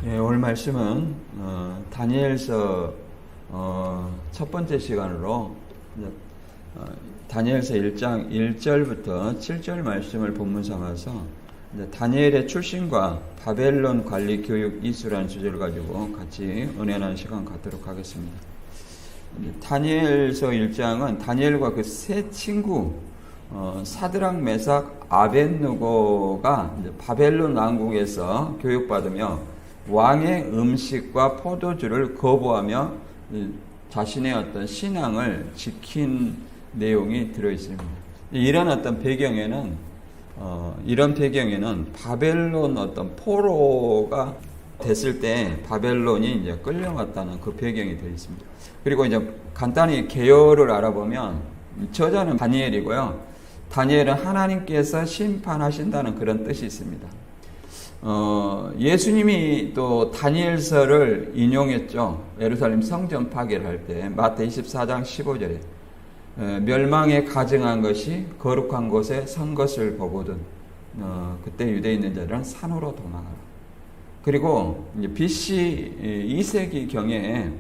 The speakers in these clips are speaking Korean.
오늘 말씀은 다니엘서 첫 번째 시간으로 다니엘서 1장 1절부터 7절 말씀을 본문 삼아서 다니엘의 출신과 바벨론 관리 교육 이수라는 주제를 가지고 같이 은혜 나누는 시간 갖도록 하겠습니다. 다니엘서 1장은 다니엘과 그 세 친구 사드락, 메삭, 아벳느고가 바벨론 왕국에서 교육받으며 왕의 음식과 포도주를 거부하며 자신의 어떤 신앙을 지킨 내용이 들어 있습니다. 이런 어떤 배경에는 바벨론 어떤 포로가 됐을 때 바벨론이 이제 끌려갔다는 그 배경이 되어 있습니다. 그리고 이제 간단히 개요를 알아보면 저자는 다니엘이고요. 다니엘은 하나님께서 심판하신다는 그런 뜻이 있습니다. 예수님이 또 다니엘서를 인용했죠. 예루살렘 성전 파괴를 할 때 마태 24장 15절에 멸망에 가증한 것이 거룩한 곳에 선 것을 보거든 그때 유대에 있는 자들은 산으로 도망하라. 그리고 BC 2세기 경에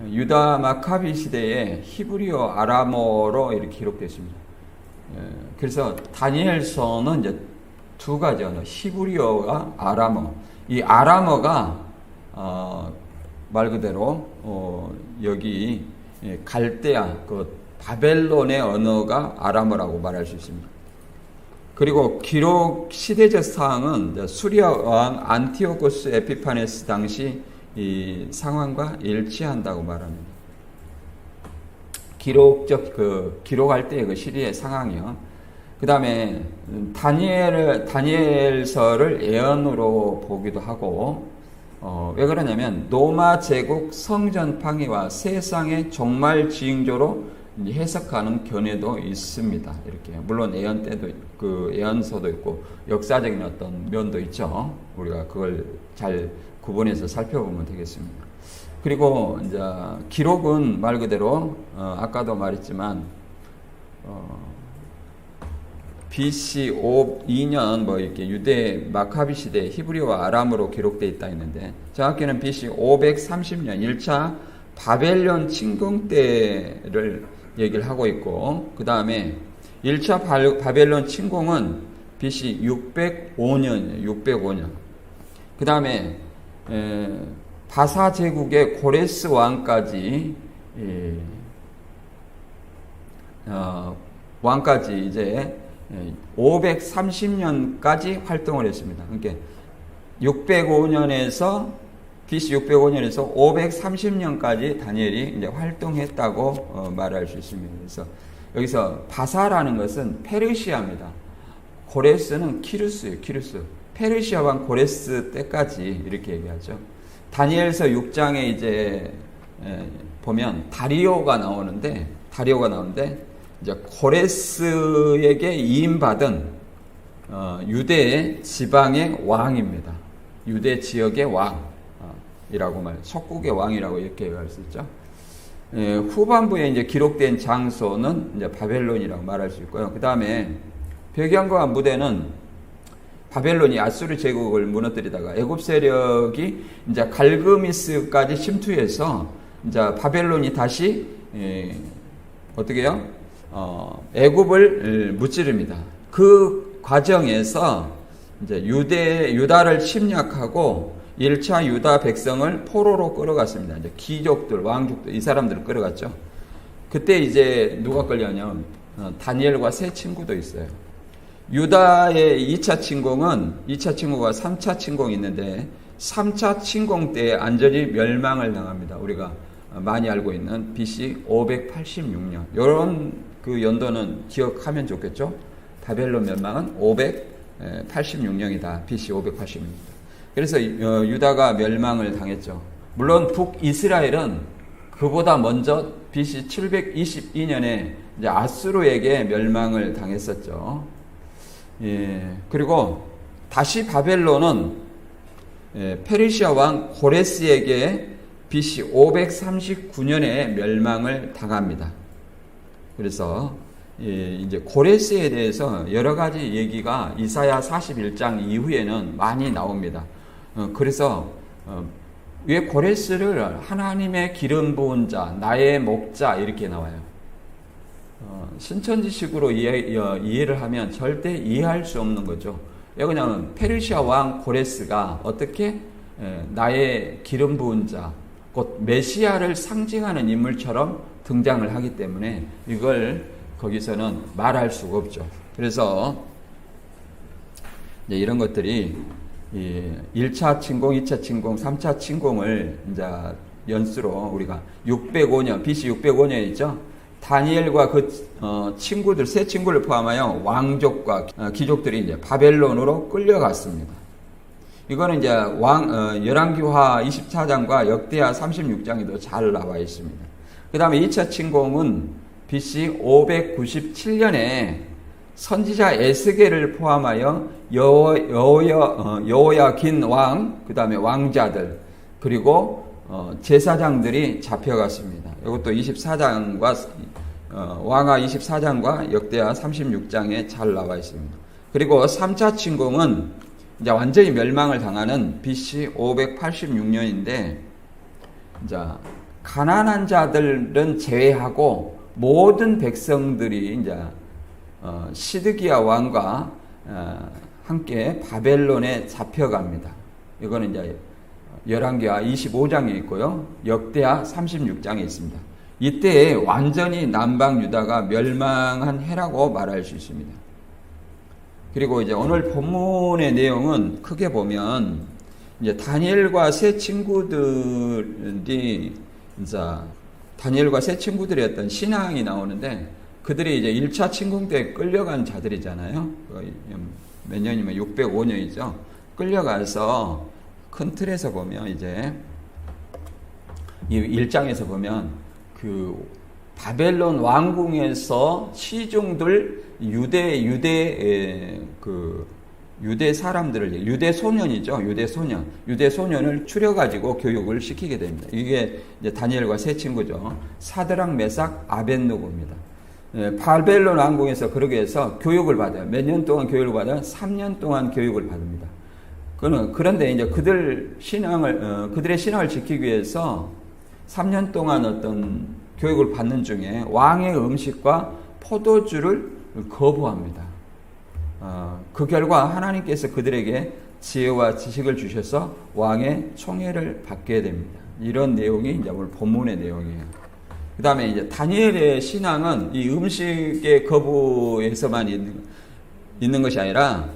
유다 마카비 시대에 히브리어 아람어로 이렇게 기록되어 있습니다. 그래서 다니엘서는 이제 두 가지 언어, 히브리어와 아람어. 이 아람어가 말 그대로 여기 갈대아, 그 바벨론의 언어가 아람어라고 말할 수 있습니다. 그리고 기록 시대적 사항은 수리아 왕 안티오코스 에피파네스 당시 이 상황과 일치한다고 말합니다. 기록할 때의 그 시리의 상황이요. 그 다음에 다니엘서를 예언으로 보기도 하고, 왜 그러냐면 노마 제국 성전 팡이와 세상의 종말 징조로 해석하는 견해도 있습니다. 이렇게 물론 예언 때도 그 예언서도 있고 역사적인 어떤 면도 있죠. 우리가 그걸 잘 구분해서 살펴보면 되겠습니다. 그리고 이제 기록은 말 그대로 아까도 말했지만 BC 2년 이렇게 유대 마카비 시대 히브리어와 아람어로 기록되어 있다 했는데 정확히는 BC 530년 1차 바벨론 침공 때를 얘기를 하고 있고, 그 다음에 1차 바벨론 침공은 BC 605년. 그 다음에 바사 제국의 고레스 왕까지 이제 530년까지 활동을 했습니다. 그러니까 BC 605년에서 530년까지 다니엘이 이제 활동했다고 말할 수 있습니다. 그래서 여기서 바사라는 것은 페르시아입니다. 고레스는 키루스예요. 키루스. 페르시아 왕 고레스 때까지 이렇게 얘기하죠. 다니엘서 6장에 이제 보면 다리오가 나오는데 이제 고레스에게 이임받은 유대 지방의 왕입니다. 유대 지역의 왕이라고 속국의 왕이라고 이렇게 얘기할 수 있죠. 후반부에 이제 기록된 장소는 이제 바벨론이라고 말할 수 있고요. 그 다음에 배경과 무대는 바벨론이 아수르 제국을 무너뜨리다가 애굽 세력이 이제 갈그미스까지 침투해서 이제 바벨론이 다시 어떻게 해요? 애굽을 무찌릅니다. 그 과정에서 이제 유다를 침략하고 1차 유다 백성을 포로로 끌어갔습니다. 이제 귀족들, 왕족들, 이 사람들을 끌어갔죠. 그때 이제 누가 끌려냐면 다니엘과 세 친구도 있어요. 유다의 2차 침공가 3차 침공이 있는데 3차 침공 때 완전히 멸망을 당합니다. 우리가 많이 알고 있는 BC 586년. 이런 그 연도는 기억하면 좋겠죠. 바벨론 멸망은 586년이다. BC 586년이다. 그래서 유다가 멸망을 당했죠. 물론 북이스라엘은 그보다 먼저 BC 722년에 이제 아수르에게 멸망을 당했었죠. 그리고 다시 바벨론은 페르시아 왕 고레스에게 BC 539년에 멸망을 당합니다. 그래서 이제 고레스에 대해서 여러 가지 얘기가 이사야 41장 이후에는 많이 나옵니다. 그래서 왜 고레스를 하나님의 기름 부은 자, 나의 목자 이렇게 나와요. 신천지식으로 이해를 하면 절대 이해할 수 없는 거죠. 왜 그러냐면 페르시아 왕 고레스가 어떻게 나의 기름 부은 자, 곧 메시아를 상징하는 인물처럼 등장을 하기 때문에 이걸 거기서는 말할 수가 없죠. 그래서 이제 이런 것들이 1차 침공, 2차 침공, 3차 침공을 이제 연수로 우리가 605년, BC 605년 있죠. 다니엘과 그 친구들, 세 친구를 포함하여 왕족과 귀족들이 이제 바벨론으로 끌려갔습니다. 이거는 이제 열왕기하 24장과 역대하 36장에도 잘 나와 있습니다. 그 다음에 2차 침공은 BC 597년에 선지자 에스겔을 포함하여 여호야긴 왕, 그 다음에 왕자들, 그리고 제사장들이 잡혀갔습니다. 이것도 24장과 왕하 24장과 역대하 36장에 잘 나와 있습니다. 그리고 3차 침공은 이제 완전히 멸망을 당하는 BC 586년인데, 이제 가난한 자들은 제외하고 모든 백성들이 이제 시드기야 왕과 함께 바벨론에 잡혀갑니다. 이거는 이제 열왕기하 25장에 있고요. 역대하 36장에 있습니다. 이때 완전히 남방 유다가 멸망한 해라고 말할 수 있습니다. 그리고 이제 오늘 본문의 내용은 크게 보면 이제 다니엘과 세 친구들이 이제 다니엘과 세 친구들의 어떤 신앙이 나오는데, 그들이 이제 1차 침공 때 끌려간 자들이잖아요. 몇 년이면 605년이죠. 끌려가서 큰 틀에서 보면 이제 이 1장에서 보면 그 바벨론 왕궁에서 시중들 유대 사람들을, 유대 소년이죠. 유대 소년을 추려가지고 교육을 시키게 됩니다. 이게 이제 다니엘과 세 친구죠. 사드락, 메삭, 아벳느고입니다. 바벨론 왕궁에서 그러게 해서 교육을 받아요. 몇 년 동안 교육을 받아요? 3년 동안 교육을 받습니다. 그런데 이제 그들의 신앙을 지키기 위해서 3년 동안 어떤 교육을 받는 중에 왕의 음식과 포도주를 거부합니다. 그 결과 하나님께서 그들에게 지혜와 지식을 주셔서 왕의 총애를 받게 됩니다. 이런 내용이 이제 오늘 본문의 내용이에요. 그 다음에 이제 다니엘의 신앙은 이 음식의 거부에서만 있는 것이 아니라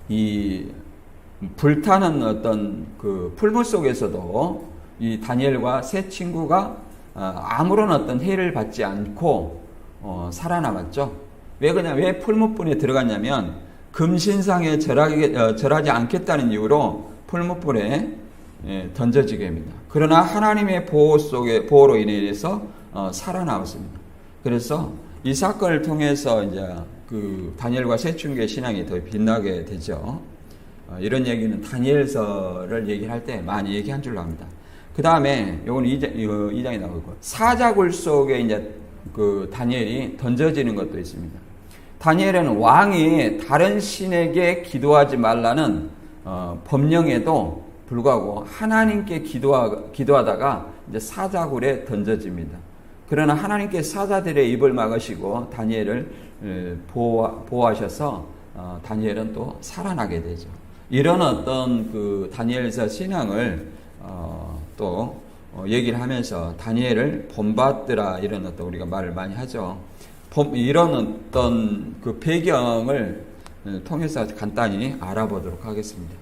이 불타는 어떤 그 풀물 속에서도 이 다니엘과 세 친구가 아무런 어떤 해를 받지 않고 살아남았죠. 왜 풀무불에 들어갔냐면 금신상에 절하지 않겠다는 이유로 풀무불에 던져지게 됩니다. 그러나 하나님의 보호로 인해서 살아남았습니다. 그래서 이 사건을 통해서 이제 그 다니엘과 세 친구의 신앙이 더 빛나게 되죠. 이런 얘기는 다니엘서를 얘기할 때 많이 얘기한 줄로 압니다. 그 다음에 요건 2장에 나오고, 사자굴 속에 이제 그 다니엘이 던져지는 것도 있습니다. 다니엘은 왕이 다른 신에게 기도하지 말라는 법령에도 불구하고 하나님께 기도하다가 이제 사자굴에 던져집니다. 그러나 하나님께 사자들의 입을 막으시고 다니엘을 보호하셔서 다니엘은 또 살아나게 되죠. 이런 어떤 그 다니엘서 신앙을 또 얘기를 하면서 다니엘을 본받더라, 이런 어떤 우리가 말을 많이 하죠. 이런 어떤 그 배경을 통해서 간단히 알아보도록 하겠습니다.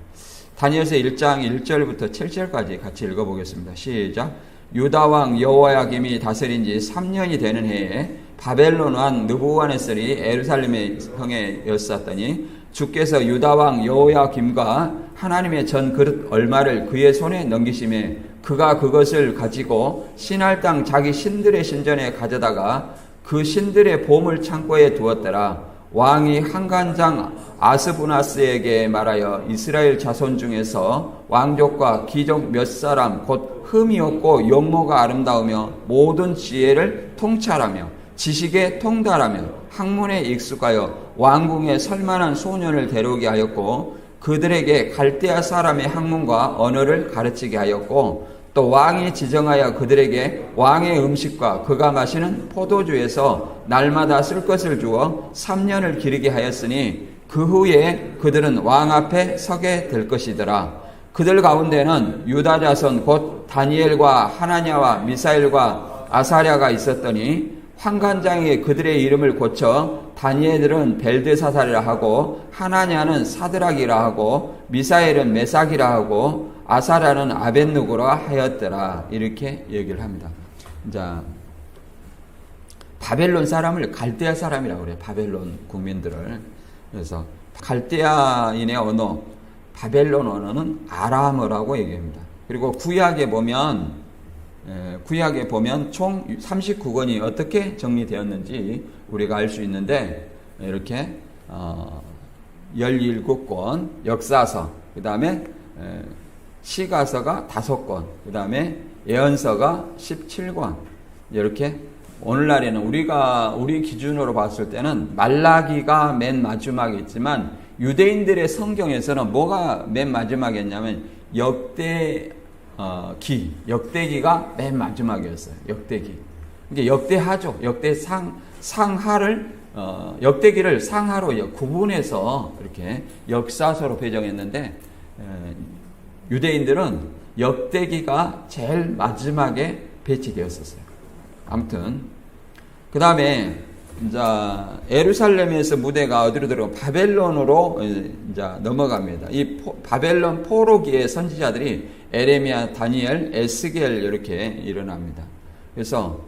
다니엘서 1장 1절부터 7절까지 같이 읽어보겠습니다. 시작. 유다왕 여호야김이 다스린 지 3년이 되는 해에 바벨론 왕 느부갓네살이 예루살렘의 성에 여쌌더니 주께서 유다왕 여호야김과 하나님의 전 그릇 얼마를 그의 손에 넘기심에 그가 그것을 가지고 신할 땅 자기 신들의 신전에 가져다가 그 신들의 보물 창고에 두었더라. 왕이 한간장 아스부나스에게 말하여 이스라엘 자손 중에서 왕족과 귀족 몇 사람 곧 흠이 없고 용모가 아름다우며 모든 지혜를 통찰하며 지식에 통달하며 학문에 익숙하여 왕궁에 설만한 소년을 데려오게 하였고 그들에게 갈대아 사람의 학문과 언어를 가르치게 하였고 또 왕이 지정하여 그들에게 왕의 음식과 그가 마시는 포도주에서 날마다 쓸 것을 주어 3년을 기르게 하였으니 그 후에 그들은 왕 앞에 서게 될 것이더라. 그들 가운데는 유다 자손 곧 다니엘과 하나냐와 미사엘과 아사랴가 있었더니 환관장이 그들의 이름을 고쳐 다니엘은 벨드사살이라 하고 하나냐는 사드락이라 하고 미사엘은 메삭이라 하고 아사랴는 아벳누고라 하였더라. 이렇게 얘기를 합니다. 자, 바벨론 사람을 갈대아 사람이라고 그래요. 바벨론 국민들을. 그래서 갈대아인의 언어, 바벨론 언어는 아람어라고 얘기합니다. 그리고 구약에 보면 총 39권이 어떻게 정리되었는지 우리가 알 수 있는데 이렇게 17권 역사서, 그 다음에 시가서가 5권, 그 다음에 예언서가 17권. 이렇게 오늘날에는 우리 기준으로 봤을 때는 말라기가 맨 마지막에 있지만 유대인들의 성경에서는 뭐가 맨 마지막에 있냐면 역대기가 맨 마지막이었어요. 역대기. 이게 역대하죠. 역대기를 상하로 구분해서 이렇게 역사서로 배정했는데 유대인들은 역대기가 제일 마지막에 배치되었었어요. 아무튼 그 다음에 이제 예루살렘에서 무대가 어디로 들어가 바벨론으로 이제 넘어갑니다. 이 바벨론 포로기의 선지자들이 에레미야, 다니엘, 에스겔 이렇게 일어납니다. 그래서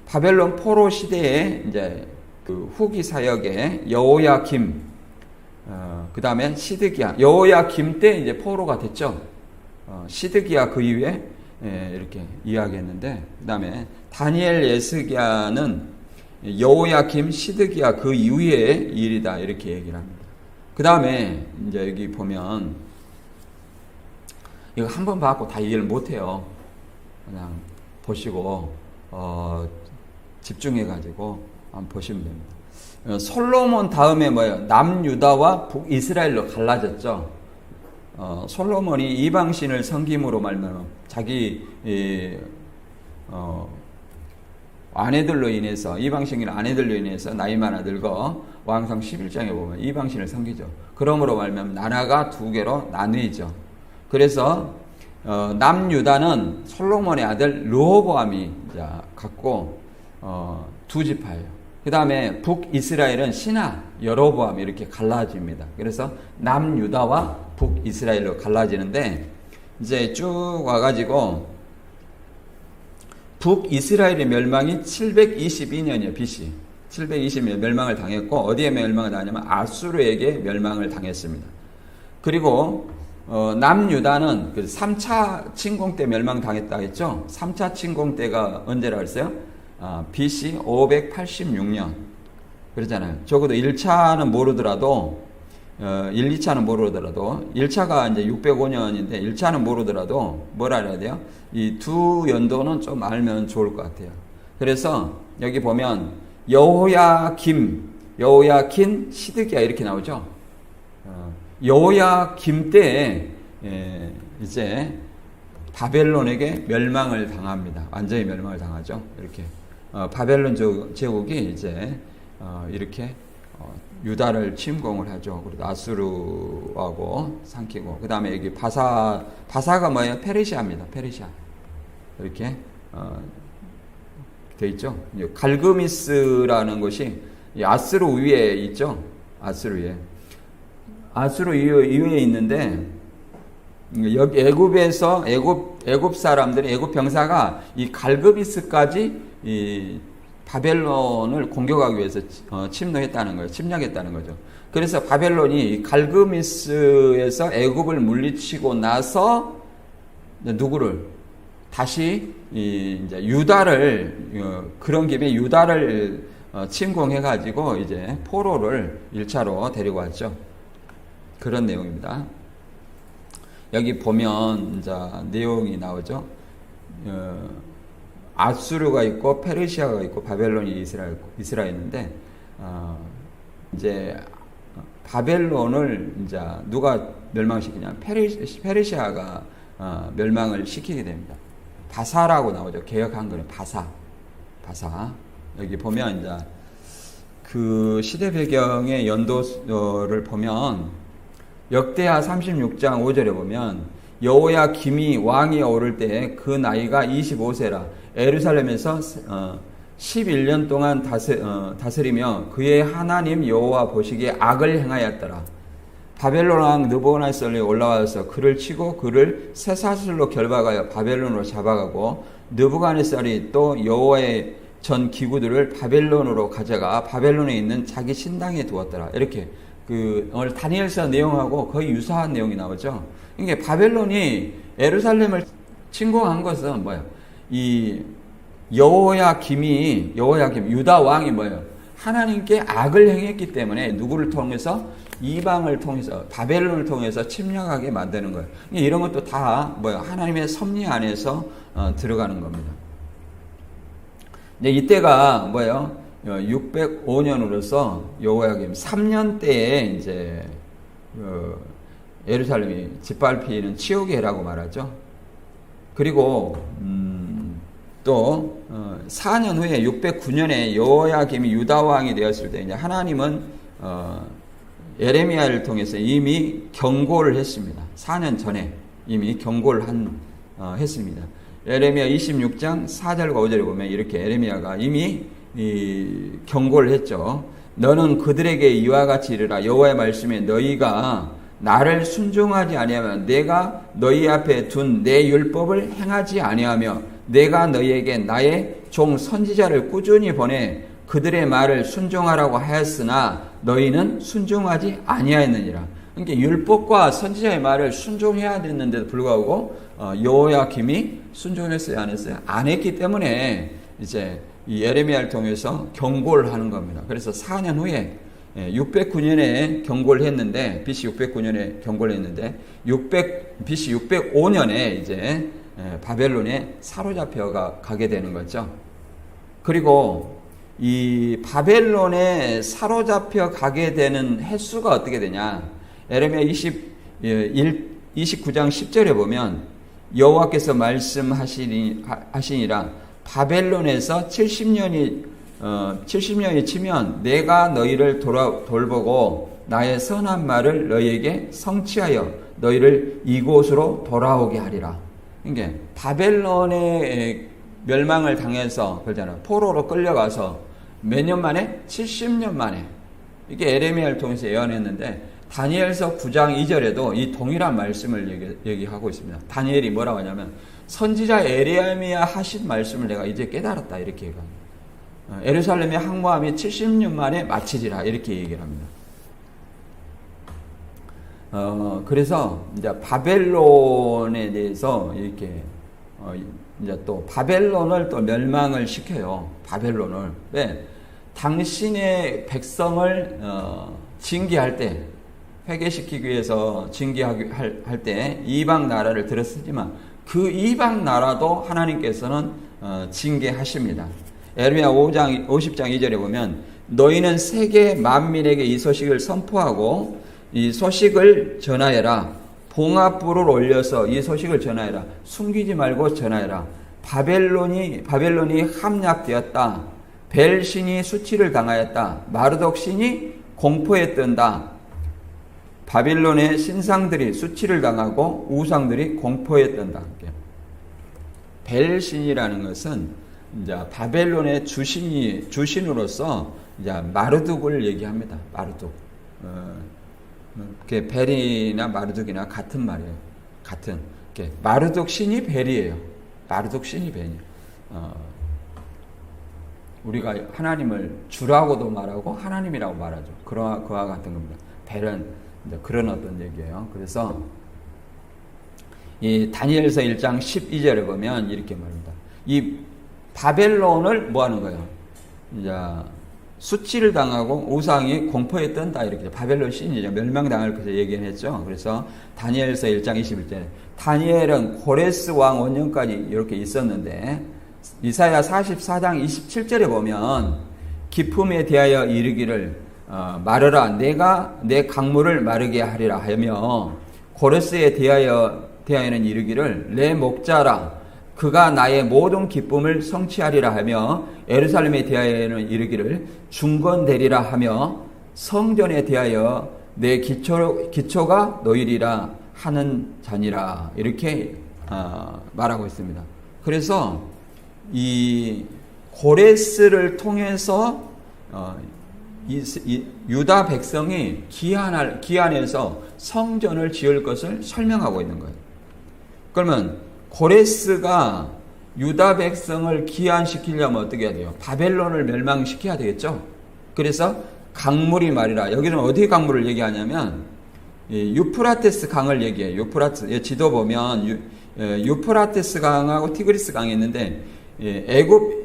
바벨론 포로 시대에 이제 그 후기 사역에 여호야김, 그 다음에 시드기야, 여호야김 때 이제 포로가 됐죠. 시드기야 그 이후에 이렇게 이야기했는데, 그 다음에 다니엘, 에스기야는 여호야김, 시드기야 그 이후의 일이다 이렇게 얘기를 합니다. 그 다음에 이제 여기 보면 이거 한 번 봐갖고 다 이해를 못해요. 그냥 보시고 집중해가지고 한번 보시면 됩니다. 솔로몬 다음에 뭐예요? 남유다와 북이스라엘로 갈라졌죠. 솔로몬이 이방신을 섬김으로 말미암아 자기 아내들로 인해서, 이방신인 아내들로 인해서 나이 많아 늙어 왕상 11장에 보면 이방신을 섬기죠. 그러므로 말미암아 나라가 두 개로 나뉘죠. 그래서 남유다는 솔로몬의 아들 르호보암이 갖고 두 지파예요. 그 다음에 북이스라엘은 신하 여로보암 이렇게 갈라집니다. 그래서 남유다와 북이스라엘로 갈라지는데, 이제 쭉 와가지고 북이스라엘의 멸망이 722년이에요. BC 720년 멸망을 당했고, 어디에 멸망을 당했냐면 아수르에게 멸망을 당했습니다. 그리고 남유다는 그 3차 침공 때 멸망당했다 했죠. 3차 침공 때가 언제라고 했어요? BC 586년 그러잖아요. 적어도 1차는 모르더라도 1, 2차는 모르더라도 1차가 이제 605년인데 1차는 모르더라도 뭐라 해야 돼요? 이 두 연도는 좀 알면 좋을 것 같아요. 그래서 여기 보면 여호야김, 시드기야 이렇게 나오죠. 여호야김 때에 이제 바벨론에게 멸망을 당합니다. 완전히 멸망을 당하죠. 이렇게 바벨론 제국이 이제 이렇게 유다를 침공을 하죠. 그리고 아수르하고 삼키고, 그 다음에 여기 바사가 뭐예요? 페르시아입니다. 페르시아 이렇게 돼 있죠. 갈그미스라는 것이 아수르 위에 있죠. 아수르 위에 있는데, 여기 애굽 사람들이, 애굽 병사가 이 갈그미스까지 이 바벨론을 공격하기 위해서 침략했다는 거죠. 그래서 바벨론이 갈그미스에서 애굽을 물리치고 나서 누구를 다시 이제 유다를, 그런 김에 유다를 침공해가지고 이제 포로를 1차로 데리고 왔죠. 그런 내용입니다. 여기 보면 이제 내용이 나오죠. 아수르가 있고 페르시아가 있고 바벨론이 이스라엘인데, 이제 바벨론을 이제 누가 멸망시키냐? 페르시아가 멸망을 시키게 됩니다. 바사라고 나오죠. 개역 한글에 바사. 여기 보면 이제 그 시대 배경의 연도를 보면 역대하 36장 5절에 보면 여호야김이 왕이 오를 때 그 나이가 25세라 예루살렘에서 11년 동안 다스리며 그의 하나님 여호와 보시기에 악을 행하였더라. 바벨론 왕 느부갓네살이 올라와서 그를 치고 그를 쇠사슬로 결박하여 바벨론으로 잡아가고 느부갓네살이 또 여호와의 전 기구들을 바벨론으로 가져가 바벨론에 있는 자기 신당에 두었더라. 이렇게 오늘 다니엘서 내용하고 거의 유사한 내용이 나오죠. 이게 바벨론이 예루살렘을 침공한 것은 뭐예요? 이 여호야김 유다 왕이 뭐예요? 하나님께 악을 행했기 때문에 누구를 통해서? 이방을 통해서 바벨론을 통해서 침략하게 만드는 거예요. 이런 것도 다 뭐예요? 하나님의 섭리 안에서 들어가는 겁니다. 이제 이때가 뭐예요? 605년으로서 여호야김 3년 때에 이제 예루살렘이 짓밟히는 치욕의 해라고 말하죠. 그리고 또 4년 후에 609년에 여호야김이 유다 왕이 되었을 때 이제 하나님은 예레미야를 통해서 이미 경고를 했습니다. 4년 전에 이미 경고를 했습니다. 예레미야 26장 4절과 5절에 보면 이렇게 예레미야가 이미 경고를 했죠. 너는 그들에게 이와 같이 이르라. 여호와의 말씀에 너희가 나를 순종하지 아니하면 내가 너희 앞에 둔 내 율법을 행하지 아니하며 내가 너희에게 나의 종 선지자를 꾸준히 보내 그들의 말을 순종하라고 하였으나 너희는 순종하지 아니하였느니라. 그러니까 율법과 선지자의 말을 순종해야 됐는데도 불구하고 여호야김이 순종했어요, 안 했어요? 안 했기 때문에 이제 이 예레미야를 통해서 경고를 하는 겁니다. 그래서 4년 후에 609년에 경고를 했는데 BC 609년에 경고를 했는데 BC 605년에 이제 바벨론에 사로잡혀 가게 되는 거죠. 그리고 이 바벨론에 사로잡혀 가게 되는 횟수가 어떻게 되냐? 예레미야 29장 10절에 보면 여호와께서 말씀하시니라 바벨론에서 70년이 치면 내가 너희를 돌보고 나의 선한 말을 너희에게 성취하여 너희를 이곳으로 돌아오게 하리라. 그러니까 바벨론의 멸망을 당해서 그러잖아요. 포로로 끌려가서 몇 년 만에? 70년 만에. 이게 예레미야를 통해서 예언했는데 다니엘서 9장 2절에도 이 동일한 말씀을 얘기하고 있습니다. 다니엘이 뭐라고 하냐면 선지자 예레미야 하신 말씀을 내가 이제 깨달았다 이렇게 얘기합니다. 예루살렘의 항모함이 70년 만에 마치리라 이렇게 얘기를 합니다. 그래서 이제 바벨론에 대해서 이렇게 이제 또 바벨론을 또 멸망을 시켜요. 바벨론을. 왜? 당신의 백성을 징계할 때 회개시키기 위해서 징계하기 할 때 이방 나라를 들었으지만 그 이방 나라도 하나님께서는 징계하십니다. 에르미야 50장 2절에 보면 너희는 세계 만민에게 이 소식을 선포하고 이 소식을 전하여라. 봉합불을 올려서 이 소식을 전하여라. 숨기지 말고 전하여라. 바벨론이 함락되었다. 벨신이 수치를 당하였다. 마르독 신이 공포에 뜬다. 바빌론의 신상들이 수치를 당하고 우상들이 공포에 뜬다. 벨신이라는 것은 이제 바벨론의 주신으로서 이제 마르둑을 얘기합니다. 마르둑. 벨이나 마르둑이나 같은 말이에요. 같은. 마르둑 신이 벨이에요. 마르둑 신이 벨이에요. 우리가 하나님을 주라고도 말하고 하나님이라고 말하죠. 그와 같은 겁니다. 벨은 이제 그런 어떤 얘기예요. 그래서 이 다니엘서 1장 12절에 보면 이렇게 말합니다. 이 바벨론을 뭐 하는 거예요? 이제 수치를 당하고 우상이 공포에 뜬다 이렇게 바벨론 신이 멸망당할 것을 얘기했죠. 그래서 다니엘서 1장 21절에 다니엘은 고레스 왕 원년까지 이렇게 있었는데 이사야 44장 27절에 보면 기품에 대하여 이르기를 마르라 내가 내 강물을 마르게 하리라 하며 고레스에 대하여는 이르기를 내 목자라 그가 나의 모든 기쁨을 성취하리라 하며 예루살렘에 대하여는 이르기를 중건되리라 하며 성전에 대하여 내 기초가 놓이리라 하는 자니라 이렇게 말하고 있습니다. 그래서 이 고레스를 통해서 유다 백성이 기한해서 성전을 지을 것을 설명하고 있는 거예요. 그러면 고레스가 유다 백성을 기한시키려면 어떻게 해야 돼요? 바벨론을 멸망시켜야 되겠죠. 그래서 강물이 말이라. 여기는 어디 강물을 얘기하냐면 유프라테스 강을 얘기해요. 유프라테스 지도 보면 유프라테스 강하고 티그리스 강이 있는데 애굽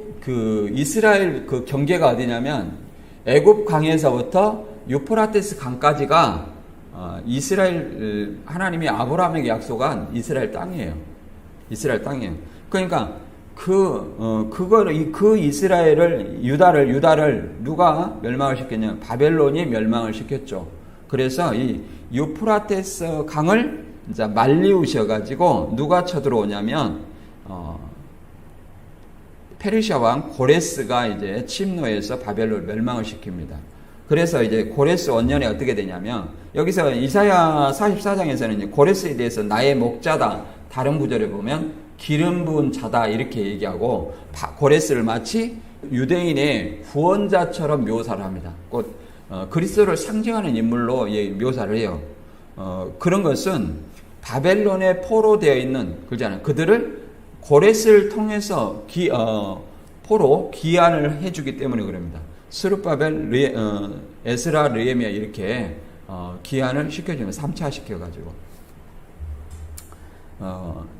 이스라엘 그 경계가 어디냐면 애굽 강에서부터 유프라테스 강까지가 이스라엘 하나님이 아브라함에게 약속한 이스라엘 땅이에요. 이스라엘 땅이에요. 그러니까 그 이스라엘을 유다를 누가 멸망을 시켰냐? 바벨론이 멸망을 시켰죠. 그래서 이 유프라테스 강을 이제 말리우셔 가지고 누가 쳐들어오냐면 페르시아 왕 고레스가 이제 침노해서 바벨론을 멸망을 시킵니다. 그래서 이제 고레스 원년에 어떻게 되냐면 여기서 이사야 44장에서는 이제 고레스에 대해서 나의 목자다. 다른 구절에 보면 기름 부은 자다 이렇게 얘기하고 고레스를 마치 유대인의 구원자처럼 묘사를 합니다. 곧 그리스도를 상징하는 인물로 묘사를 해요. 그런 것은 바벨론에 포로되어 있는 그렇잖아요. 그들을 고레스를 통해서 포로 기한을 해주기 때문에 그럽니다. 스룹바벨, 에스라, 느헤미야 이렇게 기한을 시켜주면 3차 시켜가지고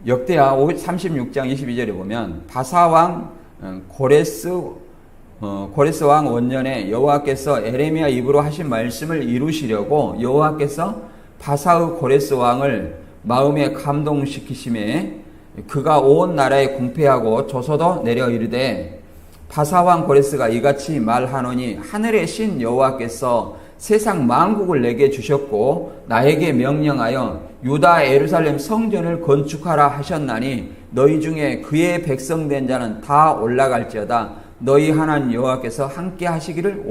역대하 36장 22절에 보면 바사왕 고레스 왕 원년에 여호와께서 에레미야 입으로 하신 말씀을 이루시려고 여호와께서 바사의 고레스 왕을 마음에 감동시키심에 그가 온 나라에 궁폐하고 조서도 내려 이르되 바사왕 고레스가 이같이 말하노니 하늘의 신 여호와께서 세상 만국을 내게 주셨고 나에게 명령하여 유다 예루살렘 성전을 건축하라 하셨나니 너희 중에 그의 백성 된 자는 다 올라갈지어다 너희 하나님 여호와께서 함께 하시기를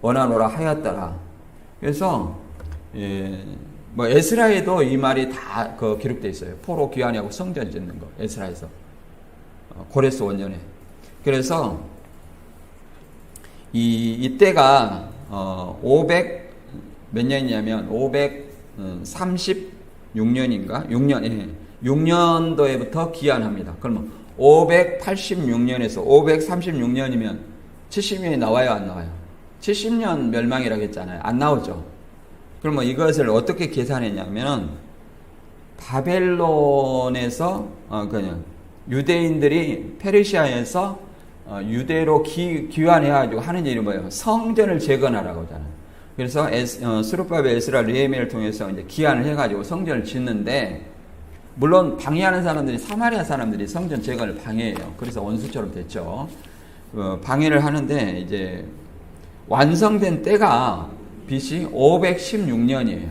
원하노라 하였더라. 그래서 에스라에도 이 말이 다 기록되어 있어요. 포로 귀환하고 성전 짓는 거 에스라에서 고레스 원년에. 그래서 이때가 500 몇 년이냐면 536년인가 6년도에부터 기한합니다. 그러면 586년에서 536년이면 70년이 나와요, 안 나와요? 70년 멸망이라고 했잖아요. 안 나오죠. 그러면 이것을 어떻게 계산했냐면 바벨론에서 그냥 유대인들이 페르시아에서 유대로 귀환해가지고 하는 일이 뭐예요? 성전을 재건하라고 하잖아요. 그래서 스룹바벨, 에스라, 느헤미야를 통해서 이제 기한을 해가지고 성전을 짓는데 물론 방해하는 사람들이 사마리아 사람들이 성전 재건을 방해해요. 그래서 원수처럼 됐죠. 방해를 하는데 이제 완성된 때가 BC 516년이에요.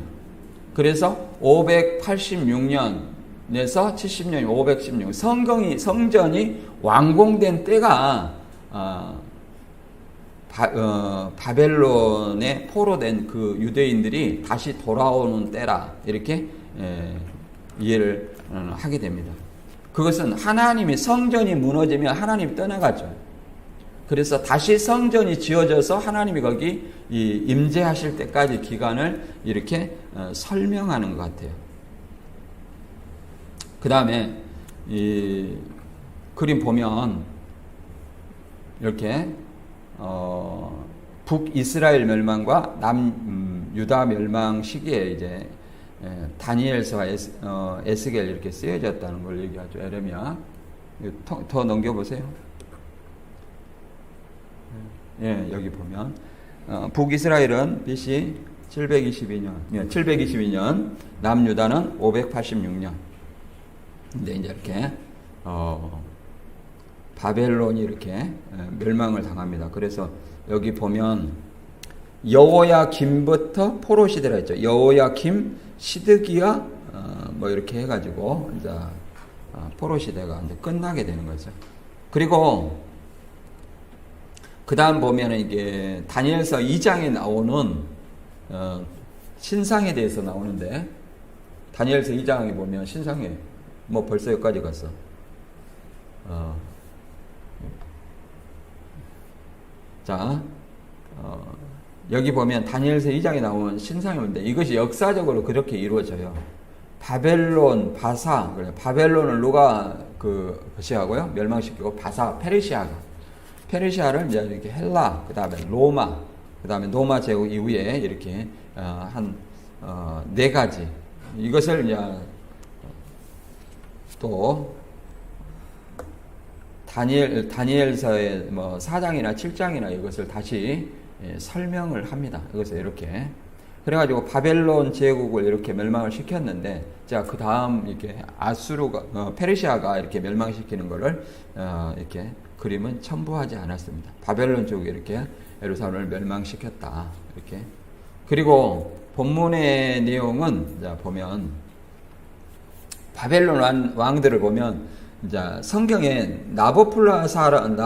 그래서 586년에서 70년이 516년 성전이 완공된 때가 바벨론에 포로된 그 유대인들이 다시 돌아오는 때라 이렇게 이해를 하게 됩니다. 그것은 하나님이 성전이 무너지면 하나님이 떠나가죠. 그래서 다시 성전이 지어져서 하나님이 거기 임재하실 때까지 기간을 이렇게 설명하는 것 같아요. 그 다음에 이 그림 보면 이렇게 북이스라엘 멸망과 남유다 멸망 시기에 이제 다니엘서와 에스겔 이렇게 쓰여졌다는 걸 얘기하죠. 에레미야. 더 넘겨보세요. 예, 여기 보면 북이스라엘은 BC 722년, 남유다는 586년. 근데 이제 이렇게 바벨론이 이렇게 멸망을 당합니다. 그래서 여기 보면 여호야김부터 포로 시대라 했죠. 여호야김, 시드기야, 뭐 이렇게 해가지고 이제 포로 시대가 이제 끝나게 되는 거죠. 그리고 그 다음 보면은 이게 다니엘서 2장에 나오는 신상에 대해서 나오는데, 다니엘서 2장에 보면 신상에 뭐 벌써 여기까지 갔어. 자, 여기 보면 다니엘서 2장에 나온 신상이 있는데 이것이 역사적으로 그렇게 이루어져요. 바벨론, 바사, 그래. 바벨론을 누가 거시하고요? 멸망시키고, 바사, 페르시아를 이제 이렇게 헬라, 그 다음에 로마, 그 다음에 로마 제국 이후에 이렇게 네 가지. 이것을 이제 또 다니엘서의 뭐 4장이나 7장이나 이것을 다시 설명을 합니다. 이것을 이렇게. 그래가지고 바벨론 제국을 이렇게 멸망을 시켰는데, 자, 그 다음 이렇게 페르시아가 이렇게 멸망시키는 거를 이렇게 그림은 첨부하지 않았습니다. 바벨론 제국이 이렇게 예루살렘을 멸망시켰다. 이렇게. 그리고 본문의 내용은, 자, 보면, 바벨론 왕들을 보면, 이제 성경에 나보프라사는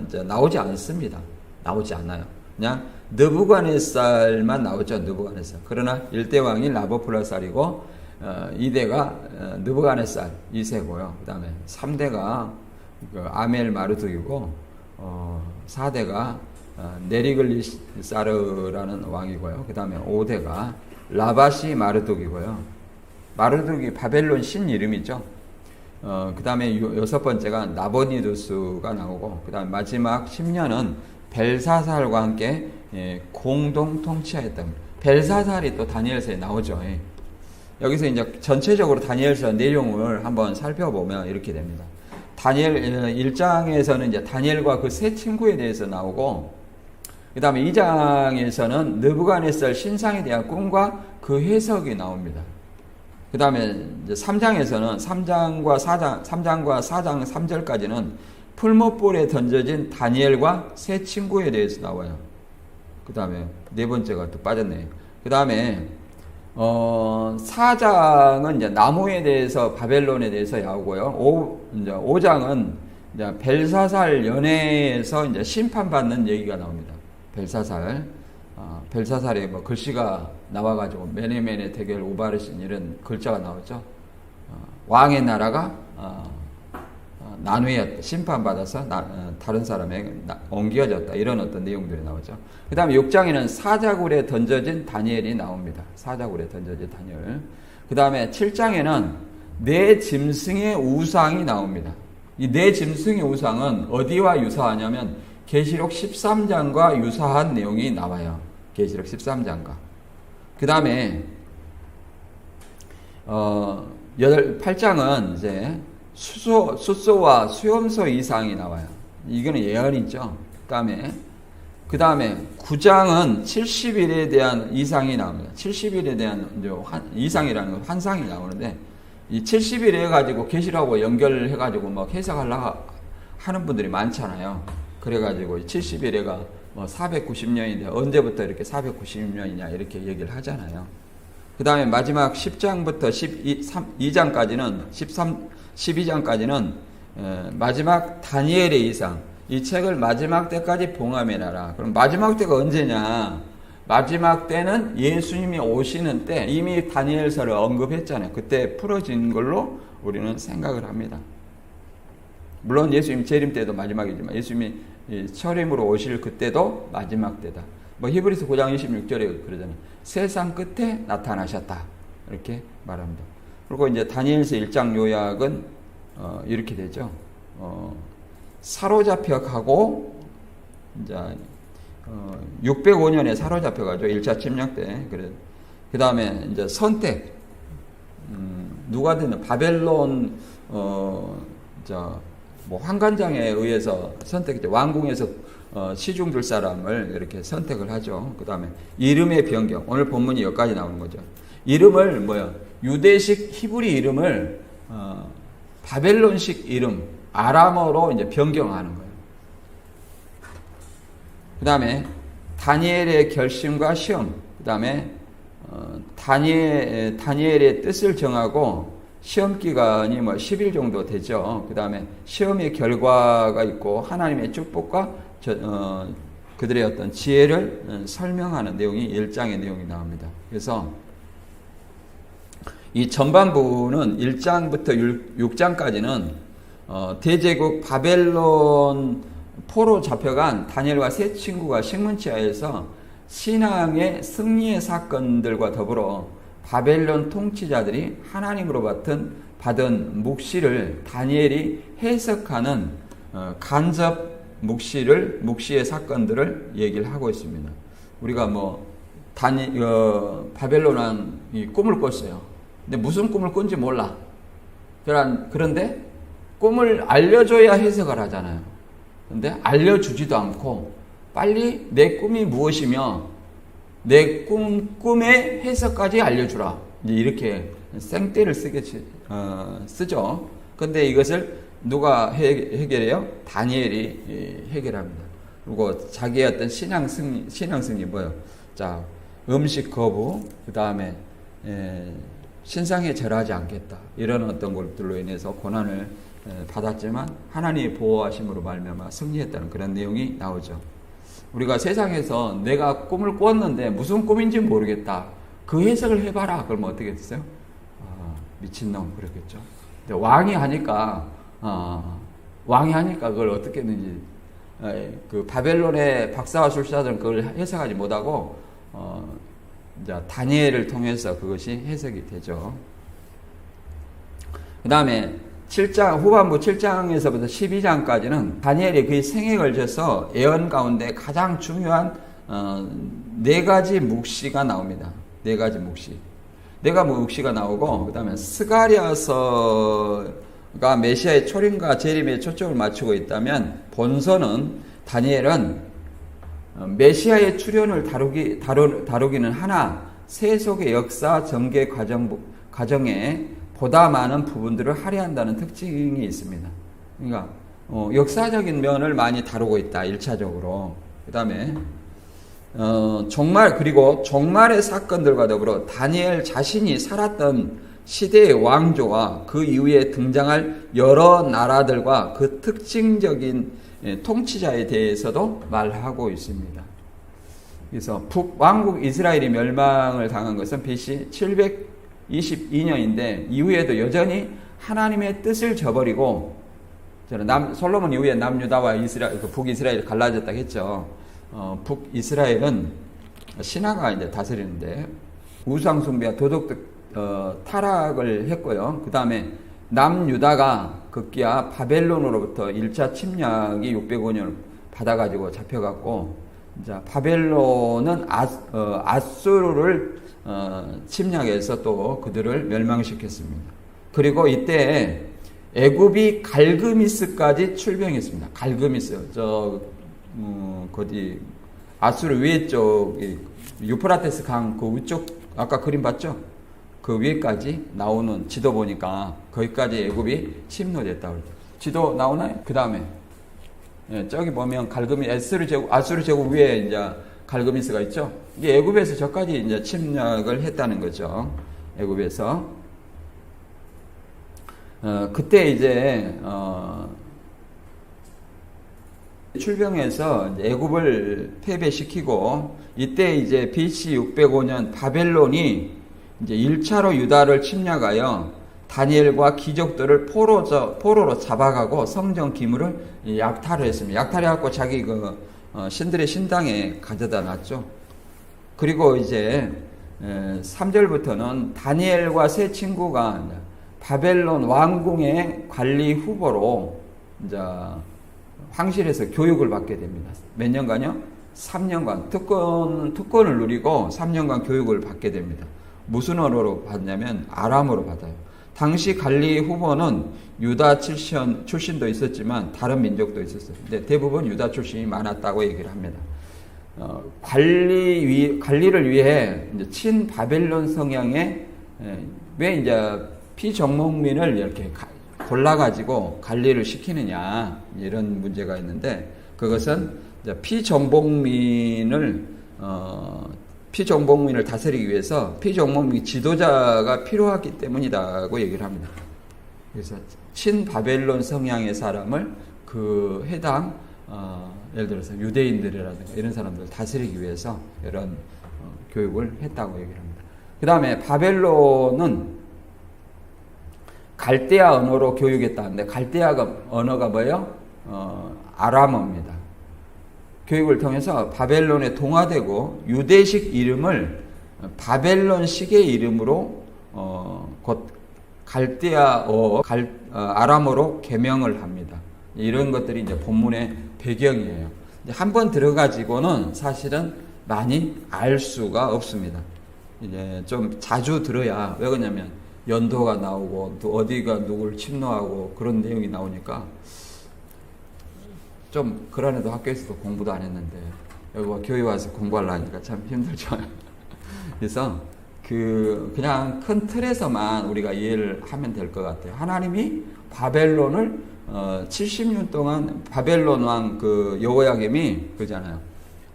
이제 나오지 않습니다. 나오지 않아요. 그냥 느부갓네살만 나오죠. 느부갓네살. 그러나 1대 왕이 나보프라살이고 2대가 느부갓네살 2세고요. 그 다음에 3대가 아멜 마르둑이고 4대가 네리글리사르라는 왕이고요. 그 다음에 5대가 라바시 마르둑이고요. 마르둑이 바벨론 신 이름이죠. 그 다음에 6번째가 나보니두스가 나오고, 그 다음에 마지막 10년은 벨사살과 함께 공동 통치하였답니다. 벨사살이 또 다니엘서에 나오죠. 여기서 이제 전체적으로 다니엘서 내용을 한번 살펴보면 이렇게 됩니다. 다니엘 1장에서는 이제 다니엘과 그 세 친구에 대해서 나오고, 그 다음에 2장에서는 느부갓네살 신상에 대한 꿈과 그 해석이 나옵니다. 그 다음에 3장에서는 3장과 4장 3절까지는 풀무불에 던져진 다니엘과 세 친구에 대해서 나와요. 그 다음에 네 번째가 또 빠졌네요. 그 다음에 4장은 이제 나무에 대해서, 바벨론에 대해서 나오고요. 이제 5장은 이제 벨사살 연회에서 이제 심판받는 얘기가 나옵니다. 벨사살에 뭐 글씨가 나와가지고 메네메네 대결 우바르신 이런 글자가 나오죠. 왕의 나라가 나누었다, 심판받아서 다른 사람에게 옮겨졌다, 이런 어떤 내용들이 나오죠. 그 다음에 6장에는 사자굴에 던져진 다니엘이 나옵니다. 사자굴에 던져진 다니엘. 그 다음에 7장에는 네 짐승의 우상이 나옵니다. 이 네 짐승의 우상은 어디와 유사하냐면 계시록 13장과 유사한 내용이 나와요. 계시록 13장과. 그 다음에 8장은 이제 숫소와 수염소 이상이 나와요. 이거는 예언이죠. 그 다음에 9장은 70일에 대한 이상이 나옵니다. 70일에 대한 이상이라는 건 환상이 나오는데, 이 70일 해가지고 계시라고 연결해가지고 뭐 해석하려고 하는 분들이 많잖아요. 그래가지고 70일에가 뭐 490년인데 언제부터 이렇게 490년이냐 이렇게 얘기를 하잖아요. 그 다음에 마지막 10장부터 12장까지는 12장까지는 마지막 다니엘의 이상, 이 책을 마지막 때까지 봉함해놔라. 그럼 마지막 때가 언제냐? 마지막 때는 예수님이 오시는 때, 이미 다니엘서를 언급했잖아요. 그때 풀어진 걸로 우리는 생각을 합니다. 물론 예수님 재림 때도 마지막이지만 예수님이 철임으로 오실 그때도 마지막 때다. 뭐 히브리서 9장 26절에 그러잖아요. 세상 끝에 나타나셨다, 이렇게 말합니다. 그리고 이제 다니엘서 1장 요약은 이렇게 되죠. 사로잡혀 가고, 이제 605년에 사로잡혀 가죠. 1차 침략 때. 그 다음에 이제 선택, 누가 되는 바벨론 뭐 환관장에 의해서 선택했죠. 왕궁에서 시중 줄 사람을 이렇게 선택을 하죠. 그 다음에 이름의 변경. 오늘 본문이 여기까지 나오는 거죠. 이름을 유대식 히브리 이름을 바벨론식 이름, 아람어로 이제 변경하는 거예요. 그 다음에 다니엘의 결심과 시험, 그 다음에 다니엘의 뜻을 정하고 시험 기간이 10일 정도 되죠. 그 다음에 시험의 결과가 있고 하나님의 축복과 그들의 어떤 지혜를 설명하는 내용이 1장의 내용이 나옵니다. 그래서 이 전반부는 1장부터 6장까지는 대제국 바벨론 포로 잡혀간 다니엘과 세 친구가 식문치하에서 신앙의 승리의 사건들과 더불어 바벨론 통치자들이 하나님으로 받은 묵시를 다니엘이 해석하는 간접 묵시의 사건들을 얘기를 하고 있습니다. 우리가 바벨론은 꿈을 꿨어요. 근데 무슨 꿈을 꾼지 몰라. 그런데 꿈을 알려줘야 해석을 하잖아요. 근데 알려주지도 않고 빨리 내 꿈이 무엇이며 내 꿈의 해석까지 알려주라. 이렇게 생떼를 쓰죠. 근데 이것을 누가 해결해요? 다니엘이 해결합니다. 그리고 자기의 어떤 신앙 승리 뭐예요? 자, 음식 거부, 그 다음에 신상에 절하지 않겠다. 이런 어떤 것들로 인해서 고난을 받았지만 하나님의 보호하심으로 말미암아 승리했다는 그런 내용이 나오죠. 우리가 세상에서 내가 꿈을 꿨는데 무슨 꿈인지 모르겠다. 그 해석을 해봐라. 그러면 어떻게 됐어요? 미친놈 그렇겠죠. 근데 왕이 하니까 그걸 어떻게 했는지 그 바벨론의 박사와 술사들은 그걸 해석하지 못하고 이제 다니엘을 통해서 그것이 해석이 되죠. 그 다음에 7장, 후반부 7장에서부터 12장까지는 다니엘이 그의 생에 걸쳐서 예언 가운데 가장 중요한 4가지 묵시가 나옵니다. 4가지 묵시. 4가지 묵시가 나오고, 그 다음에 스가랴서가 메시아의 초림과 재림에 초점을 맞추고 있다면, 본서는 다니엘은 메시아의 출현을 다루기는 하나, 세속의 역사 전개 과정에 보다 많은 부분들을 할애한다는 특징이 있습니다. 그러니까 역사적인 면을 많이 다루고 있다. 1차적으로. 그 다음에 그리고 종말의 사건들과 더불어 다니엘 자신이 살았던 시대의 왕조와 그 이후에 등장할 여러 나라들과 그 특징적인 통치자에 대해서도 말하고 있습니다. 그래서 북왕국 이스라엘이 멸망을 당한 것은 BC 722년인데 이후에도 여전히 하나님의 뜻을 저버리고 솔로몬 이후에 남유다와 북이스라엘이 갈라졌다고 했죠. 북이스라엘은 신하가 이제 다스리는데 우상숭배와 도덕 타락을 했고요. 그 다음에 남유다가 급기야 바벨론으로부터 1차 침략이 605년을 받아가지고 잡혀갔고, 이제 바벨론은 아수르를 침략해서 또 그들을 멸망시켰습니다. 그리고 이때 애굽이 갈그미스까지 출병했습니다. 갈그미스, 아수르 위에 쪽, 유프라테스 강 그 위쪽, 아까 그림 봤죠? 그 위에까지 나오는 지도 보니까 거기까지 애굽이 침노됐다고. 지도 나오나요? 그 다음에 저기 보면 아수르 제국 위에 이제 갈그미스가 있죠. 이게 애굽에서 저까지 이제 침략을 했다는 거죠. 애굽에서 그때 이제 출병해서 애굽을 패배시키고, 이때 이제 BC 605년 바벨론이 이제 1차로 유다를 침략하여 다니엘과 귀족들을 포로로 잡아가고 성전 기물을 약탈을 했습니다. 약탈해갖고 자기 신들의 신당에 가져다 놨죠. 그리고 이제 3절부터는 다니엘과 세 친구가 바벨론 왕궁의 관리 후보로 이제 황실에서 교육을 받게 됩니다. 몇 년간요? 3년간 특권을 누리고 3년간 교육을 받게 됩니다. 무슨 언어로 받냐면 아람어로 받아요. 당시 관리 후보는 유다 출신도 있었지만 다른 민족도 있었어요. 근데 대부분 유다 출신이 많았다고 얘기를 합니다. 관리를 위해 이제 친바벨론 성향의 왜 이제 피정목민을 이렇게 골라가지고 관리를 시키느냐, 이런 문제가 있는데, 그것은 피정복민을 다스리기 위해서 피정복민 지도자가 필요하기 때문이다고 얘기를 합니다. 그래서 친바벨론 성향의 사람을 그 해당 예를 들어서 유대인들이라든가 이런 사람들을 다스리기 위해서 이런 교육을 했다고 얘기를 합니다. 그 다음에 바벨론은 갈대아 언어로 교육했다는데 갈대아 언어가 뭐예요? 아람어입니다. 교육을 통해서 바벨론에 동화되고 유대식 이름을 바벨론식의 이름으로 곧 갈대아어, 아람어로 개명을 합니다. 이런 것들이 이제 본문의 배경이에요. 한번 들어가지고는 사실은 많이 알 수가 없습니다. 이제 좀 자주 들어야, 왜 그러냐면 연도가 나오고 또 어디가 누구를 침노하고 그런 내용이 나오니까 좀 그러네도 학교에서도 공부도 안 했는데 여기 교회 와서 공부하려니까 참 힘들죠. 그래서 그냥 큰 틀에서만 우리가 이해를 하면 될 것 같아요. 하나님이 바벨론을 70년 동안 바벨론 왕 여호야김이 그러잖아요.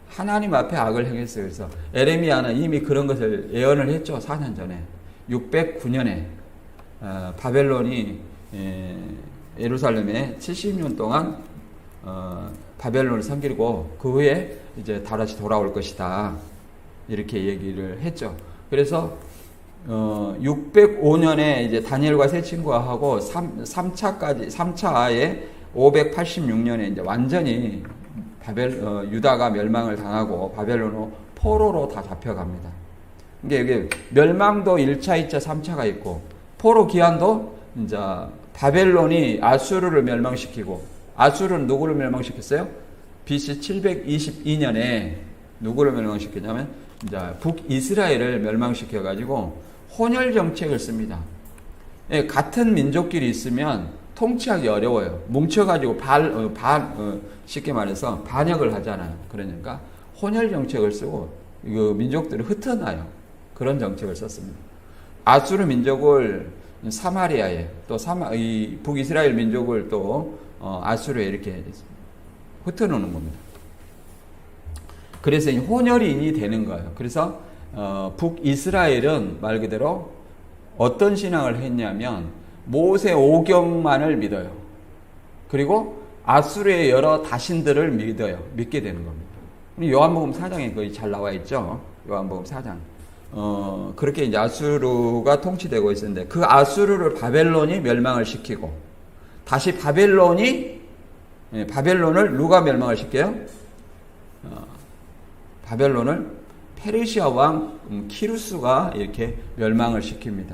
하나님 앞에 악을 행했어요. 그래서 에레미야는 이미 그런 것을 예언을 했죠. 4년 전에 609년에 바벨론이 예루살렘에 70년 동안 바벨론을 섬기고 그 후에 이제 다시 돌아올 것이다. 이렇게 얘기를 했죠. 그래서 605년에 이제 다니엘과 세 친구가 하고 3차에 586년에 이제 완전히 유다가 멸망을 당하고 바벨론으로 포로로 다 잡혀갑니다. 이게 멸망도 1차, 2차, 3차가 있고 포로 기한도 이제 바벨론이 아수르를 멸망시키고 아수르는 누구를 멸망시켰어요? BC 722년에 누구를 멸망시켰냐면 이제 북이스라엘을 멸망시켜가지고 혼혈 정책을 씁니다. 예, 같은 민족끼리 있으면 통치하기 어려워요. 뭉쳐가지고 쉽게 말해서 반역을 하잖아요. 그러니까 혼혈 정책을 쓰고 민족들을 흩어놔요. 그런 정책을 썼습니다. 아수르 민족을 사마리아에 또 이 북이스라엘 민족을 또 아수르에 이렇게 흩어놓는 겁니다. 그래서 혼혈인이 되는 거예요. 그래서 북이스라엘은 말 그대로 어떤 신앙을 했냐면 모세 오경만을 믿어요. 그리고 아수르의 여러 다신들을 믿게 되는 겁니다. 요한복음 4장에 거의 잘 나와 있죠. 요한복음 4장. 그렇게 이제 아수르가 통치되고 있었는데 그 아수르를 바벨론이 멸망을 시키고 다시 바벨론을 누가 멸망을 시켜요? 바벨론을 페르시아 왕 키루스가 이렇게 멸망을 시킵니다.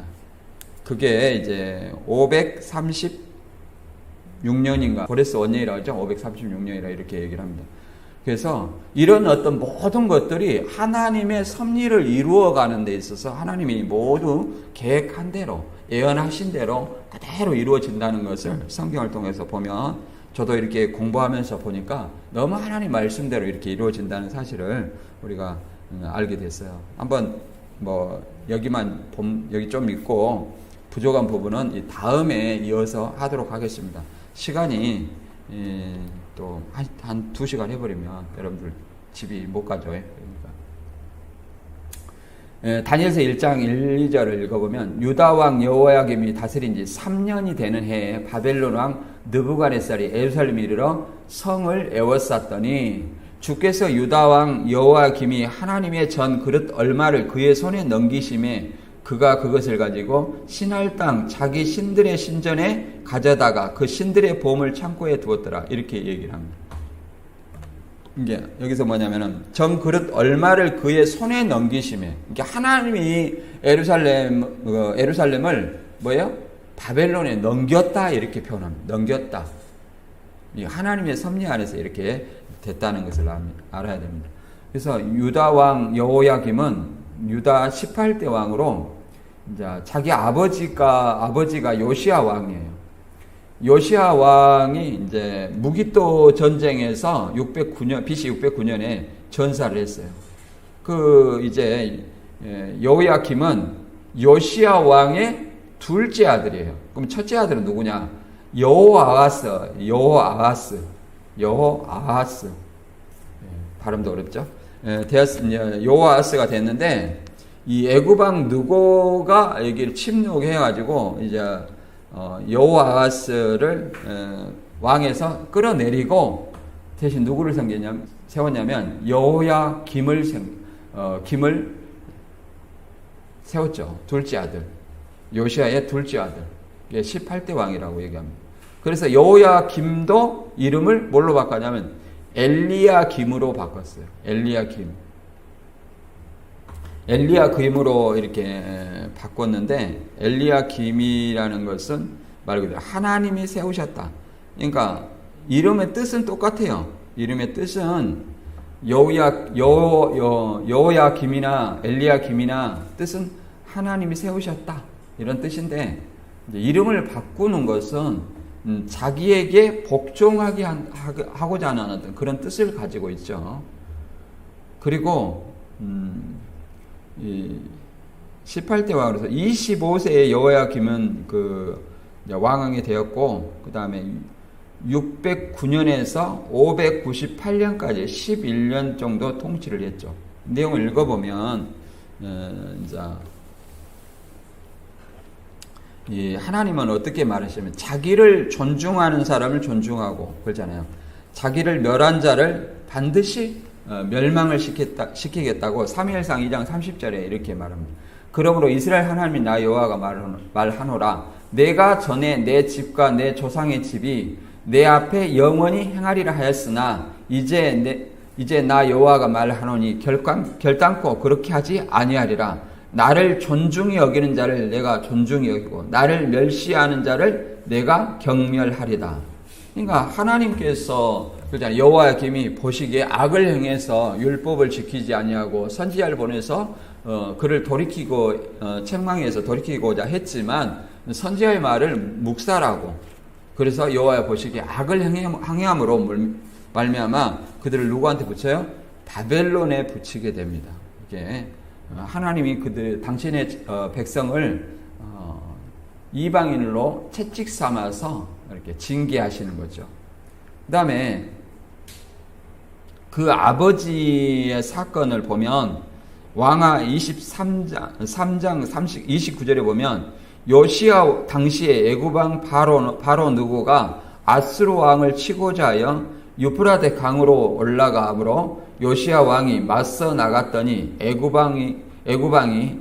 그게 이제 536년인가 고레스 원년이라고 하죠. 536년이라 이렇게 얘기를 합니다. 그래서 이런 어떤 모든 것들이 하나님의 섭리를 이루어가는 데 있어서 하나님이 모두 계획한 대로 예언하신 대로 그대로 이루어진다는 것을 성경을 통해서 보면 저도 이렇게 공부하면서 보니까 너무 하나님 말씀대로 이렇게 이루어진다는 사실을 우리가 알게 됐어요. 한번 여기 좀 있고 부족한 부분은 이 다음에 이어서 하도록 하겠습니다. 시간이 또 한 2시간 해버리면 여러분들 집이 못 가죠. 그러니까. 다니엘서 1장 1, 2절을 읽어보면 유다 왕 여호야김이 다스린 지 3년이 되는 해에 바벨론 왕 느부갓네살이 예루살렘에 이르러 성을 에워쌌더니 주께서 유다 왕 여호야김이 하나님의 전 그릇 얼마를 그의 손에 넘기심에 그가 그것을 가지고 신할 땅 자기 신들의 신전에 가져다가 그 신들의 보물 창고에 두었더라. 이렇게 얘기를 합니다. 이게 여기서 뭐냐면은 전 그릇 얼마를 그의 손에 넘기심에, 그러니까 하나님이 예루살렘을 뭐예요? 바벨론에 넘겼다 이렇게 표현합니다. 넘겼다. 하나님의 섭리 안에서 이렇게 됐다는 것을 알아야 됩니다. 그래서 유다 왕 여호야김은 유다 18대 왕으로 이제 자기 아버지가 요시야 왕이에요. 요시야 왕이 이제 무기또 전쟁에서 BC 609년에 전사를 했어요. 이제 여호야김은 요시야 왕의 둘째 아들이에요. 그럼 첫째 아들은 누구냐? 여호아하스. 발음도 어렵죠. 여호아하스가 됐는데 이 애굽 왕 느고가 여기를 침묵해가지고 이제 여호아하스를 왕에서 끌어내리고 대신 누구를 세웠냐면 여호야김을 김을 세웠죠. 둘째 아들. 요시아의 둘째 아들. 18대 왕이라고 얘기합니다. 그래서 여호야김도 이름을 뭘로 바꿨냐면 엘리야김으로 바꿨어요. 엘리야김으로 이렇게 바꿨는데 엘리야김이라는 것은 말 그대로 하나님이 세우셨다. 그러니까 이름의 뜻은 똑같아요. 이름의 뜻은 여호야김이나 엘리야김이나 뜻은 하나님이 세우셨다. 이런 뜻인데 이름을 바꾸는 것은 자기에게 복종하게 하고자 하는 어떤 그런 뜻을 가지고 있죠. 그리고 18대 왕으로서 25세의 여호야김은 왕왕이 되었고 그 다음에 609년에서 598년까지 11년 정도 통치를 했죠. 내용을 읽어보면 하나님은 어떻게 말하시면 자기를 존중하는 사람을 존중하고 그러잖아요. 자기를 멸한 자를 반드시 멸망을 시키겠다고 사무엘상 2장 30절에 이렇게 말합니다. 그러므로 이스라엘 하나님이 나 여호와가 말하노라. 내가 전에 내 집과 내 조상의 집이 내 앞에 영원히 행하리라 하였으나 이제 나 여호와가 말하노니 결단코 그렇게 하지 아니하리라. 나를 존중히 여기는 자를 내가 존중히 여기고 나를 멸시하는 자를 내가 경멸하리다. 그러니까 하나님께서 여호야김이 보시기에 악을 행해서 율법을 지키지 아니하고 선지자를 보내서 그를 돌이키고 책망해서 돌이키고자 했지만 선지자의 말을 묵살하고 그래서 여호와 보시기에 악을 행함으로 말미암아 그들을 누구한테 붙여요? 바벨론에 붙이게 됩니다. 이게 하나님이 당신의 백성을 이방인으로 채찍 삼아서 이렇게 징계하시는 거죠. 그 다음에 그 아버지의 사건을 보면 왕하 23장 29절에 보면 요시야 당시에 애굽왕 바로 느고가 아수르 왕을 치고자 하여 유프라데 강으로 올라가므로 요시야 왕이 맞서 나갔더니 애굽왕이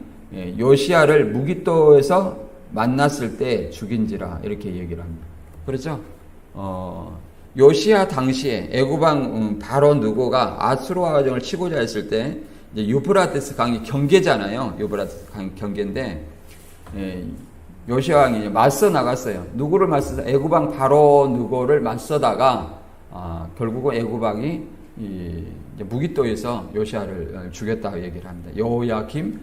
요시야를 무깃도에서 만났을 때 죽인지라 이렇게 얘기를 합니다. 그렇죠? 요시야 당시에 애굽왕 바로 느고가 아수르 왕을 치고자 했을 때 이제 유프라테스 강이 경계잖아요. 유프라테스 강이 경계인데 요시야 왕이 맞서 나갔어요. 누구를 맞서서 애굽왕 바로 느고를 맞서다가 결국은 애굽왕이 무깃도에서 요시야를 죽였다고 얘기를 합니다. 여호야김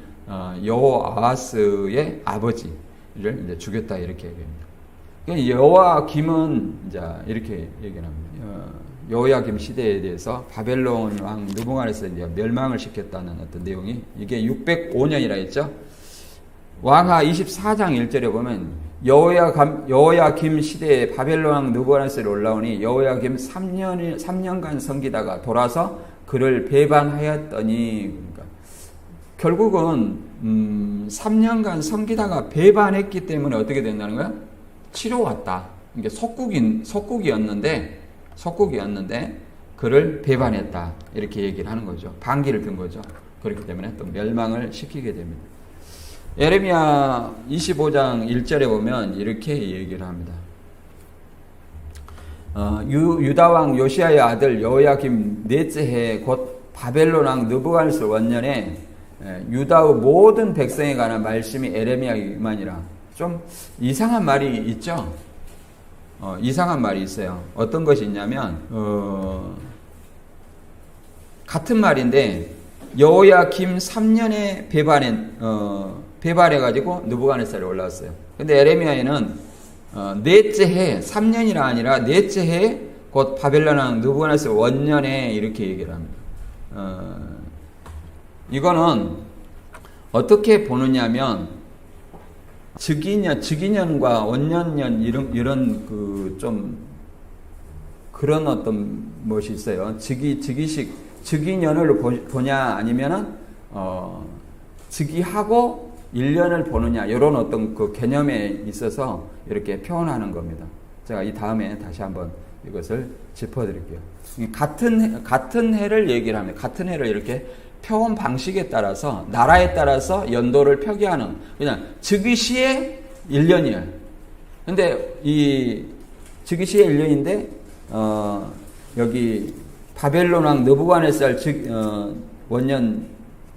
여호아하스의 아버지를 이제 죽였다 이렇게 얘기합니다. 여호야김은 이제 이렇게 얘기를 합니다. 여호야김 시대에 대해서 바벨론 왕 느부갓네살에서 이제 멸망을 시켰다는 어떤 내용이 이게 605년이라 했죠. 왕하 24장 1절에 보면 여호야김 시대에 바벨론 왕 느부갓네살이 올라오니 여호야김 3년간 섬기다가 돌아서 그를 배반하였더니 그러니까 결국은 3년간 섬기다가 배반했기 때문에 어떻게 된다는 거야? 치러왔다. 이게 속국이었는데 그를 배반했다. 이렇게 얘기를 하는 거죠. 반기를 든 거죠. 그렇기 때문에 또 멸망을 시키게 됩니다. 예레미야 25장 1절에 보면 이렇게 얘기를 합니다. 유다왕 요시야의 아들 여호야김 넷째 해 곧 바벨론 왕 느부갓네살 원년에 유다의 모든 백성에 관한 말씀이 예레미야에 임하니라. 좀 이상한 말이 있죠. 이상한 말이 있어요. 어떤 것이 있냐면 같은 말인데 여호야김 3년에 배반해가지고 느부갓네살이 올라왔어요. 근데 예레미야에는 넷째 해 3년이라 아니라 넷째 해 곧 바벨론 왕 느부갓네살 원년에 이렇게 얘기를 합니다. 이거는 어떻게 보느냐면 즉위년과 원년년 이런 좀 그런 어떤 것이 있어요. 즉위식 즉위년을 보냐 아니면은 즉위하고 1년을 보느냐 이런 어떤 그 개념에 있어서 이렇게 표현하는 겁니다. 제가 이 다음에 다시 한번 이것을 짚어드릴게요. 같은 해를 얘기를 합니다. 같은 해를 이렇게 표현 방식에 따라서 나라에 따라서 연도를 표기하는 그냥 즉위시에 1년이에요. 근데 이 즉위시에 1년인데 여기 바벨론 왕 느부갓네살 원년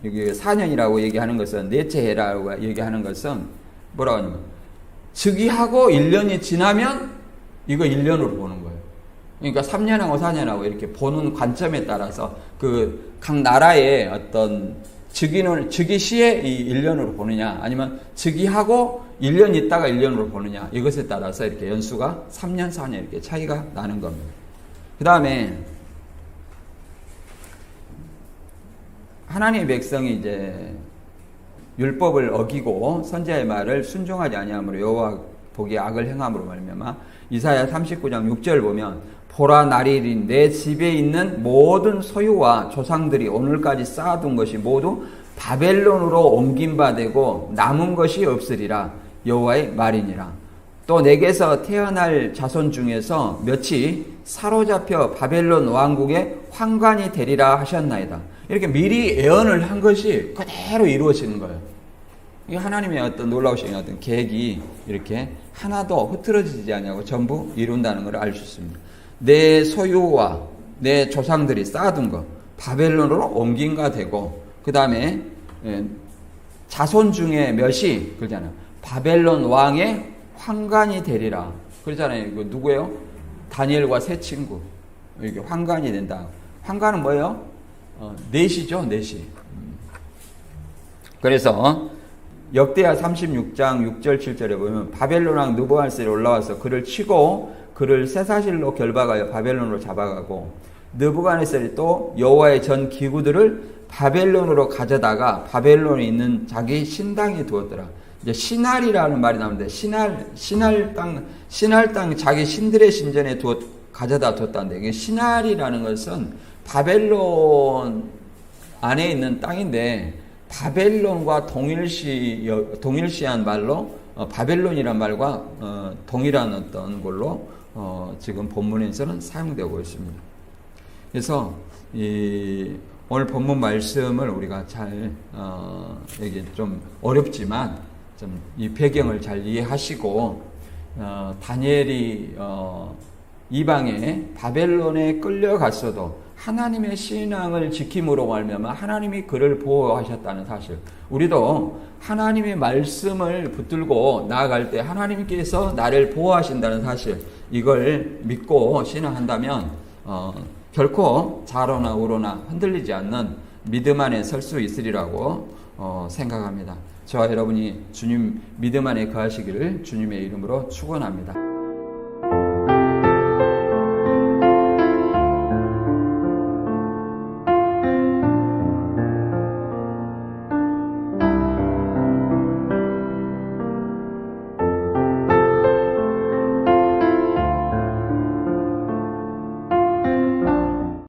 여기 4년이라고 얘기하는 것은 넷째 해라고 얘기하는 것은 뭐라고 하냐면 즉위하고 1년이 지나면 이거 1년으로 보는 거예요. 그러니까 3년하고 4년하고 이렇게 보는 관점에 따라서 그 각 나라의 어떤 즉위 시에 이 1년으로 보느냐 아니면 즉위하고 1년 있다가 1년으로 보느냐 이것에 따라서 이렇게 연수가 3년, 4년 이렇게 차이가 나는 겁니다. 그 다음에 하나님의 백성이 이제 율법을 어기고 선지자의 말을 순종하지 아니함으로 여호와 보기에 악을 행함으로 말미암아 이사야 39장 6절 보면 보라 날일인 내 집에 있는 모든 소유와 조상들이 오늘까지 쌓아둔 것이 모두 바벨론으로 옮긴 바 되고 남은 것이 없으리라 여호와의 말이니라. 또 내게서 태어날 자손 중에서 몇이 사로잡혀 바벨론 왕국의 환관이 되리라 하셨나이다. 이렇게 미리 예언을 한 것이 그대로 이루어지는 거예요. 이 하나님의 어떤 놀라우신 어떤 계획이 이렇게 하나도 흐트러지지 않냐고 전부 이룬다는 걸 알 수 있습니다. 내 소유와 내 조상들이 쌓아둔 것 바벨론으로 옮긴가 되고 그 다음에 자손 중에 몇이 그러잖아요. 바벨론 왕의 환관이 되리라. 그러잖아요. 이거 누구예요? 다니엘과 세 친구. 이게 환관이 된다. 환관은 뭐예요? 넷이죠, 넷이. 그래서 역대하 36장 6절 7절에 보면 바벨론 왕 느부갓네살이 올라와서 그를 치고 그를 쇠사실로 결박하여 바벨론으로 잡아가고 느부갓네살이 또 여호와의 전 기구들을 바벨론으로 가져다가 바벨론에 있는 자기 신당에 두었더라. 이제 신할이라는 말이 나오는데 신할 땅 자기 신들의 신전에 가져다 뒀다는데 이게 신할이라는 것은 바벨론 안에 있는 땅인데 바벨론과 동일시한 말로 바벨론이란 말과 동일한 어떤 걸로 지금 본문에서는 사용되고 있습니다. 그래서 오늘 본문 말씀을 우리가 잘 이게 좀 어렵지만 좀 이 배경을 잘 이해하시고 다니엘이 이방에 바벨론에 끌려갔어도 하나님의 신앙을 지킴으로 말미암아 하나님이 그를 보호하셨다는 사실. 우리도 하나님의 말씀을 붙들고 나아갈 때 하나님께서 나를 보호하신다는 사실. 이걸 믿고 신앙한다면 결코 좌로나 우로나 흔들리지 않는 믿음 안에 설 수 있으리라고 생각합니다. 저와 여러분이 주님 믿음 안에 거하시기를 주님의 이름으로 축원합니다.